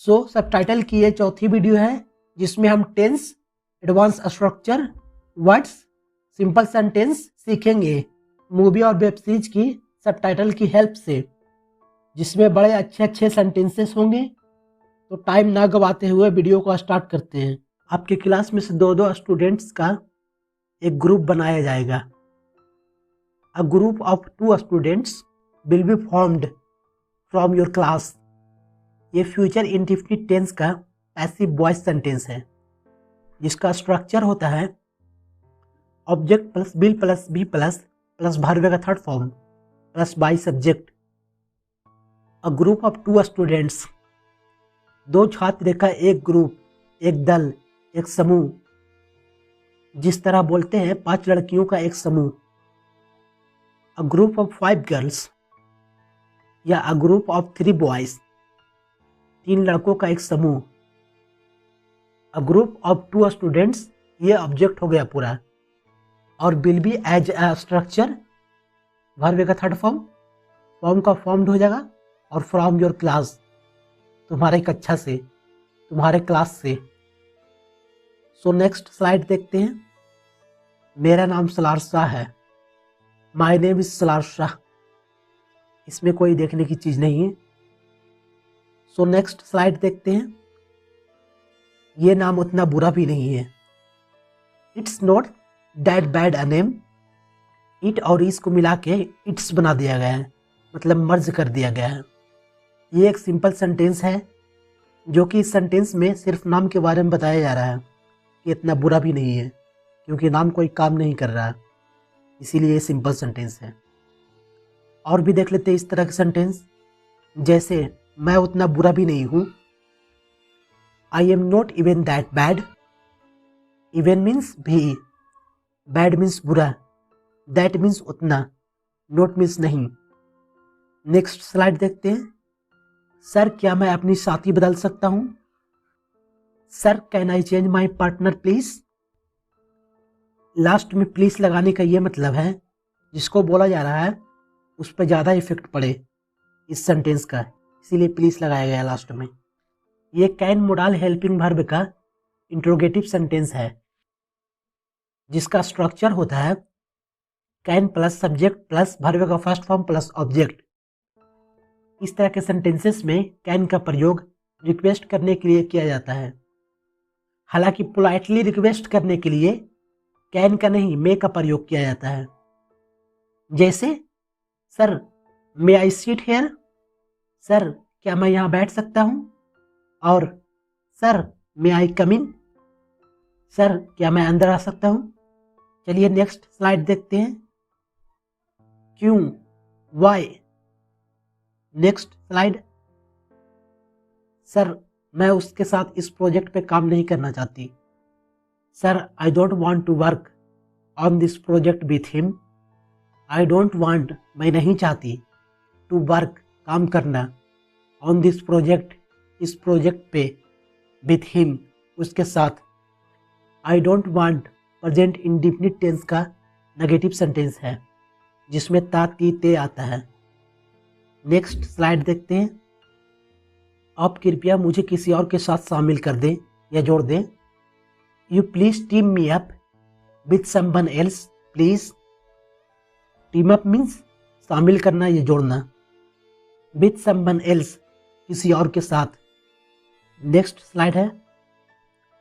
Subtitle की ये चौथी वीडियो है जिसमें हम tense, advance structure, words, simple sentence सीखेंगे मूवी और वेब सीरीज की सबटाइटल की हेल्प से, जिसमें बड़े अच्छे अच्छे सेंटेंसेस होंगे। तो टाइम ना गवाते हुए वीडियो को स्टार्ट करते हैं। आपके क्लास में से दो दो स्टूडेंट्स का एक ग्रुप बनाया जाएगा। A group of 2 students will be formed from your class. ये फ्यूचर इंडेफिनिट टेंस का पैसिव वॉइस सेंटेंस है, जिसका स्ट्रक्चर होता है object plus will plus be plus plus verb का third form plus by subject. A group of 2 students, 2 छात्र का एक ग्रुप, एक दल, एक समूह। जिस तरह बोलते हैं 5 लड़कियों का एक समूह। अ ग्रुप ऑफ 5 गर्ल्स या अ ग्रुप ऑफ 3 बॉयज, 3 लड़कों का एक समूह। अ ग्रुप ऑफ 2 स्टूडेंट्स, ये ऑब्जेक्ट हो गया पूरा, और will be as a structure, verb का थर्ड फॉर्म, फॉर्म का फॉर्म्ड हो जाएगा, और फ्रॉम योर क्लास, तुम्हारे कक्षा से, तुम्हारे क्लास से। सो नेक्स्ट स्लाइड देखते हैं। मेरा नाम सलार शाह है। My name is Salaar Shah. इसमें कोई देखने की चीज नहीं है। सो नेक्स्ट स्लाइड देखते हैं। ये नाम उतना बुरा भी नहीं है। It's not that bad a name. It और इस को मिला के इट्स बना दिया गया है, मतलब मर्ज कर दिया गया है। ये एक सिंपल सेंटेंस है, जो कि इस सेंटेंस में सिर्फ नाम के बारे में बताया जा रहा है कि इतना बुरा भी नहीं है, क्योंकि नाम कोई काम नहीं कर रहा है, इसीलिए ये सिंपल सेंटेंस है। और भी देख लेते हैं इस तरह के सेंटेंस, जैसे मैं उतना बुरा भी नहीं हूं। I am not even that bad. Even means भी, बैड मीन्स बुरा, दैट मीन्स उतना, नॉट मीन्स नहीं। नेक्स्ट स्लाइड देखते हैं। सर, क्या मैं अपनी साथी बदल सकता हूं? Sir, can I change my partner please? Last में प्लीज लगाने का ये मतलब है जिसको बोला जा रहा है उस पर ज़्यादा इफेक्ट पड़े इस सेंटेंस का, इसीलिए प्लीज लगाया गया लास्ट में। ये कैन मोडाल हेल्पिंग वर्ब का इंट्रोगेटिव सेंटेंस है, जिसका स्ट्रक्चर होता है can plus subject plus verb का फर्स्ट फॉर्म प्लस ऑब्जेक्ट। इस तरह के सेंटेंसेस में कैन का प्रयोग रिक्वेस्ट करने के लिए किया जाता है। हालांकि पोलाइटली रिक्वेस्ट करने के लिए कैन का नहीं मे का प्रयोग किया जाता है। जैसे सर, मे आई सीट हेयर? सर, क्या मैं यहाँ बैठ सकता हूँ? और सर, मे आई कम इन? सर, क्या मैं अंदर आ सकता हूँ? चलिए नेक्स्ट स्लाइड देखते हैं। क्यों, वाई? Next slide. सर, मैं उसके साथ इस प्रोजेक्ट पे काम नहीं करना चाहती। Sir, I don't want to work on this project with him. I don't want, मैं नहीं चाहती, टू वर्क, काम करना, ऑन दिस प्रोजेक्ट, इस प्रोजेक्ट पे, विथ हिम, उसके साथ। I don't want present indefinite tense का नेगेटिव सेंटेंस है, जिसमें ता ती ते आता है। नेक्स्ट स्लाइड देखते हैं। आप कृपया मुझे किसी और के साथ शामिल कर दें या जोड़ दें। You please team me up with someone else please. Team up means शामिल करना या जोड़ना, विथ समवन एल्स, किसी और के साथ। नेक्स्ट स्लाइड है।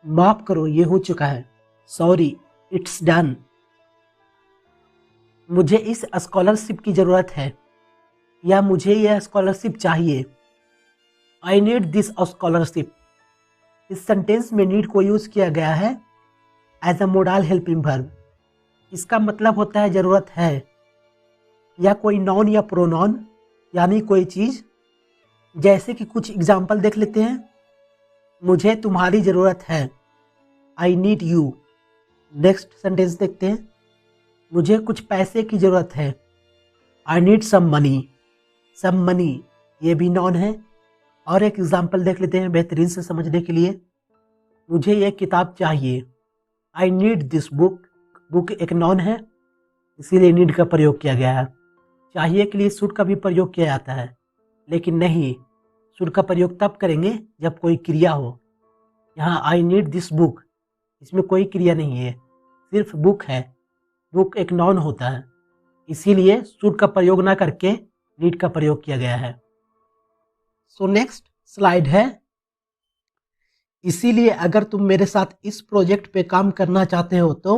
माफ करो, ये हो चुका है। Sorry, it's done. मुझे इस स्कॉलरशिप की जरूरत है, या मुझे यह स्कॉलरशिप चाहिए। I need this scholarship. इस सेंटेंस में नीड को यूज किया गया है as a modal helping verb. इसका मतलब होता है जरूरत है, या कोई नॉन या प्रोनॉन, यानी कोई चीज। जैसे कि कुछ एग्जाम्पल देख लेते हैं। मुझे तुम्हारी जरूरत है, I need you. Next sentence देखते हैं। मुझे कुछ पैसे की जरूरत है, I need some money. Some money, ये भी नॉन है। और एक एग्जाम्पल देख लेते हैं बेहतरीन से समझने के लिए। मुझे ये किताब चाहिए, I need this book. Book एक नॉन है, इसीलिए नीड का प्रयोग किया गया है। चाहिए के लिए शुड का भी प्रयोग किया जाता है, लेकिन नहीं, शुड का प्रयोग तब करेंगे जब कोई क्रिया हो। यहाँ आई नीड दिस बुक, इसमें कोई क्रिया नहीं है, सिर्फ बुक है। बुक एक नाउन होता है, इसीलिए शुड का प्रयोग ना करके नीड का प्रयोग किया गया है। सो नेक्स्ट स्लाइड है, इसीलिए अगर तुम मेरे साथ इस प्रोजेक्ट पे काम करना चाहते हो तो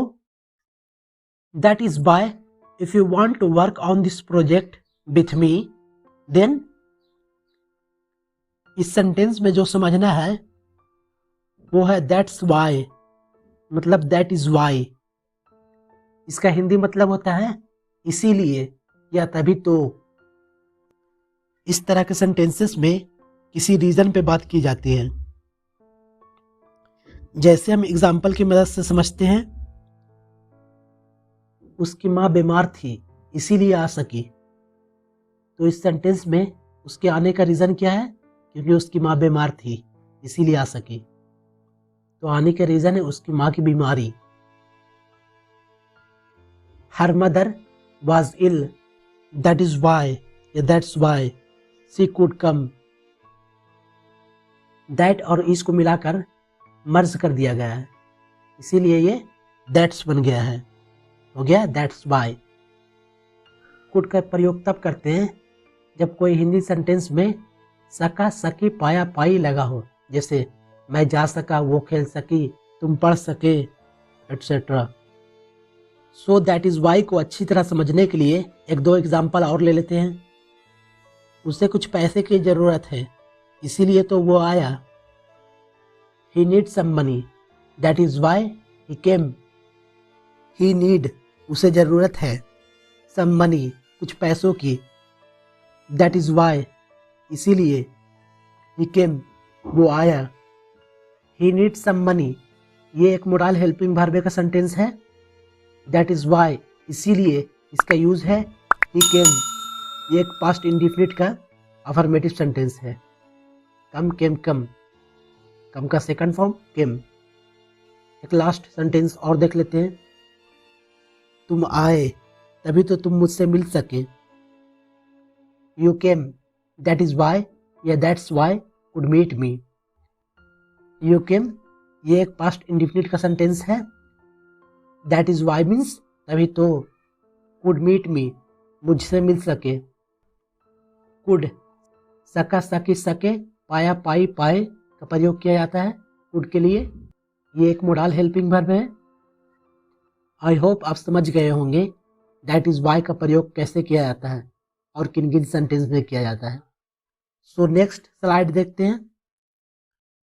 that is by if you want to work on this project with me then. इस सेंटेंस में जो समझना है वो है दैट्स वाई, मतलब दैट इज वाई। इसका हिंदी मतलब होता है इसीलिए या तभी तो। इस तरह के सेंटेंसेस में किसी रीजन पे बात की जाती है। जैसे हम एग्जाम्पल की मदद से समझते हैं, उसकी माँ बीमार थी इसीलिए आ सकी। तो इस सेंटेंस में उसके आने का रीजन क्या है? क्योंकि उसकी माँ बीमार थी इसीलिए आ सकी। तो आने का रीजन है उसकी माँ की बीमारी। Her mother was ill that is why या that's why she could come. That और इस को मिलाकर मर्ज कर दिया गया है, इसीलिए ये दैट्स बन गया है, हो गया दैट्स वाई। कुड का प्रयोग तब करते हैं जब कोई हिंदी सेंटेंस में सका सकी पाया पाई लगा हो, जैसे मैं जा सका, वो खेल सकी, तुम पढ़ सके, etcetera. So that is why को अच्छी तरह समझने के लिए एक दो एग्जाम्पल और ले लेते हैं। उसे कुछ पैसे की जरूरत है इसीलिए तो वो आया। He need some money that is why he came. He need उसे जरूरत है, सम मनी कुछ पैसों की, दैट इज वाई इसीलिए, ही केम वो आया। ही नीड सम मनी ये एक मोडल हेल्पिंग वर्ब का सेंटेंस है। दैट इज वाई इसीलिए इसका यूज है ही केम, ये एक पास्ट इंडिफिनिट का अफर्मेटिव सेंटेंस है। कम केम कम, कम का सेकंड फॉर्म केम। एक लास्ट सेंटेंस और देख लेते हैं, तुम आए तभी तो तुम मुझसे मिल सके। You came that is why या that's why could meet me. You came ये एक पास्ट इंडिफिनिट का सेंटेंस है। दैट इज वाई मीन्स तभी तो, कुड मीट मी मुझसे मिल सके। कुड सका सकी सके, पाया पाई पाए का प्रयोग किया जाता है कुड के लिए। ये एक मोडल हेल्पिंग वर्ब है। आई होप आप समझ गए होंगे दैट इज वाई का प्रयोग कैसे किया जाता है और किन किन सेंटेंस में किया जाता है। सो नेक्स्ट स्लाइड देखते हैं।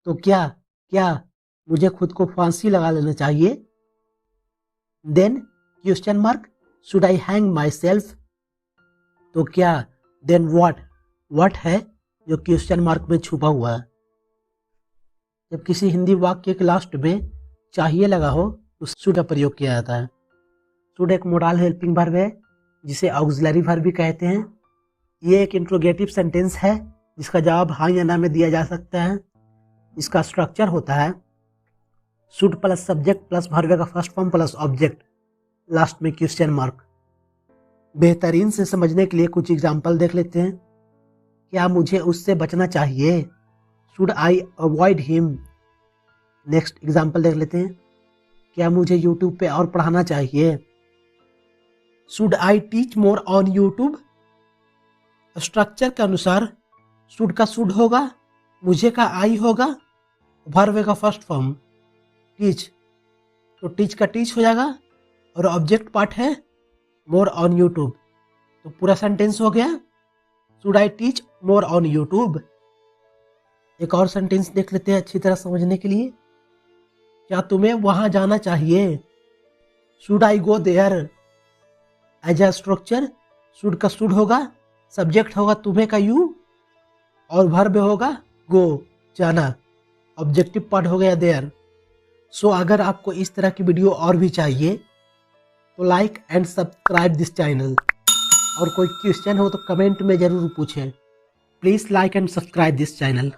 तो क्या क्या मुझे खुद को फांसी लगा लेना चाहिए? Then question mark should I hang myself. तो क्या देन व्हाट है जो क्वेश्चन मार्क में छुपा हुआ है। जब किसी हिंदी वाक्य के लास्ट में चाहिए लगा हो तो शुड का प्रयोग किया जाता है। शुड एक मोडल हेल्पिंग वर्ब है जिसे ऑक्सिलरी वर्ब भी कहते हैं। ये एक इंट्रोगेटिव सेंटेंस है जिसका जवाब हाँ या ना में दिया जा सकता है। इसका स्ट्रक्चर होता है should plus subject plus verb का first form plus object, last में क्वेश्चन मार्क। बेहतरीन से समझने के लिए कुछ एग्जाम्पल देख लेते हैं। क्या मुझे उससे बचना चाहिए? Should I avoid him. Next example देख लेते हैं। क्या मुझे यूट्यूब पे और पढ़ाना चाहिए? Should I teach more on YouTube. Structure के अनुसार शुड का शुड होगा, मुझे का आई होगा, वर्ब का फर्स्ट फॉर्म टीच, तो टीच का टीच हो जाएगा और ऑब्जेक्ट पार्ट है मोर ऑन यूट्यूब, तो पूरा सेंटेंस हो गया should I teach more on YouTube. एक और सेंटेंस देख लेते हैं अच्छी तरह समझने के लिए। क्या तुम्हें वहां जाना चाहिए? Should I go there. As a structure should का शुड होगा, सब्जेक्ट होगा तुम्हें का यू और वर्ब होगा गो जाना, ऑब्जेक्टिव पार्ट हो गया देयर। सो अगर आपको इस तरह की वीडियो और भी चाहिए तो like and subscribe this channel, और कोई क्वेश्चन हो तो कमेंट में ज़रूर पूछें। Please like and subscribe this channel.